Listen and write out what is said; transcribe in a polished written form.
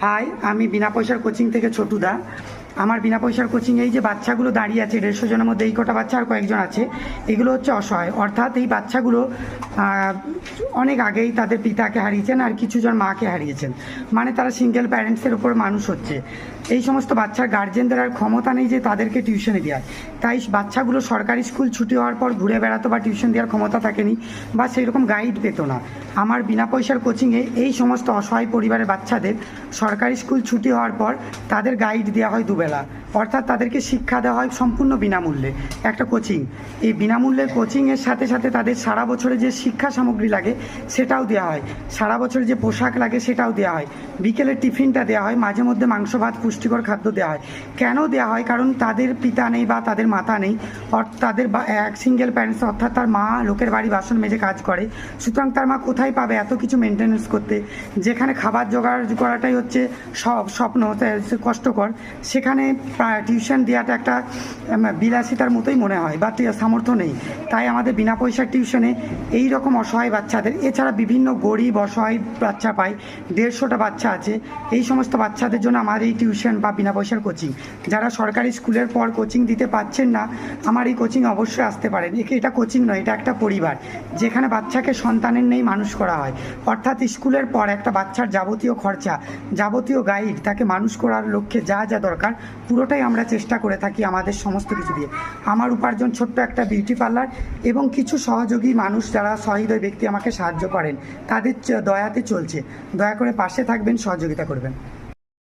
High, আমি বিনা পয়সার coaching থেকে ছোটুদা। আমার বিনা পয়সার কোচিং এই যে বাচ্চাগুলো দাঁড়িয়ে আছে 150 জনের মধ্যে এই কটা বাচ্চা আর কয়েকজন আছে, এগুলো হচ্ছে অসহায়। অর্থাৎ এই বাচ্চাগুলো অনেক আগেই তাদের পিতাকে হারিয়েছেন আর কিছুজন মাকে হারিয়েছেন, মানে তারা সিঙ্গেল প্যারেন্টসের উপর মানুষ হচ্ছে। এই সমস্ত বাচ্চার গার্জেনদের আর ক্ষমতা নেই যে তাদেরকে টিউশনে দেওয়ার, তাই বাচ্চাগুলো সরকারি স্কুল ছুটি হওয়ার পর ঘুরে বেড়াতো বা টিউশন দেওয়ার ক্ষমতা থাকেনি বা সেই রকম গাইড পেত না। আমার বিনা পয়সার কোচিংয়ে এই সমস্ত অসহায় পরিবারের বাচ্চাদের সরকারি স্কুল ছুটি হওয়ার পর তাদের গাইড দেওয়া হয় দুবেলা, অর্থাৎ তাদেরকে শিক্ষা দেওয়া হয় সম্পূর্ণ বিনামূল্যে। একটা কোচিং, এই বিনামূল্যের কোচিংয়ের সাথে সাথে তাদের সারা বছরে যে শিক্ষা সামগ্রী লাগে সেটাও দেওয়া হয়, সারা বছরে যে পোশাক লাগে সেটাও দেওয়া হয়, বিকেলের টিফিনটা দেওয়া হয়, মাঝে মধ্যে মাংস ভাত পুষ্টিকর খাদ্য দেওয়া হয়। কেন দেওয়া হয়? কারণ তাদের পিতা নেই বা তাদের মাতা নেই, তাদের এক সিঙ্গেল প্যারেন্টস, অর্থাৎ তার মা লোকের বাড়ি বাসন মেজে কাজ করে, সুতরাং তার মা কোথায় পাবে এত কিছু মেনটেন্যান্স করতে? যেখানে খাবার জোগাড় করাটাই হচ্ছে স্বপ্ন, কষ্টকর, সেখানে টিউশন দেওয়াটা একটা বিলাসিতার মতোই মনে হয় বা সামর্থ্য নেই। তাই আমাদের বিনা পয়সার টিউশনে এই রকম অসহায় বাচ্চাদের, এছাড়া বিভিন্ন গরিব অসহায় বাচ্চা পায়, 150টা বাচ্চা আছে। এই সমস্ত বাচ্চাদের জন্য আমার এই টিউশন বা বিনা পয়সার কোচিং। যারা সরকারি স্কুলের পর কোচিং দিতে পারছেন না, আমার এই কোচিং অবশ্যই আসতে পারেন। এটা কোচিং নয়, এটা একটা পরিবার, যেখানে বাচ্চাকে সন্তানের নেই মানুষ করা হয়। অর্থাৎ স্কুলের পর একটা বাচ্চার যাবতীয় খরচা, যাবতীয় গাইড, তাকে মানুষ করার লক্ষ্যে যা যা দরকার পুরোটাই আমরা চেষ্টা করে থাকি আমাদের সমস্ত কিছু দিয়ে। আমার উপার্জন ছোট্ট একটা বিউটি পার্লার এবং কিছু সহযোগী মানুষ যারা সহৃদয় ব্যক্তি আমাকে সাহায্য করেন, তাদের দয়াতে চলছে। দয়া করে পাশে থাকবেন, সহযোগিতা করবেন।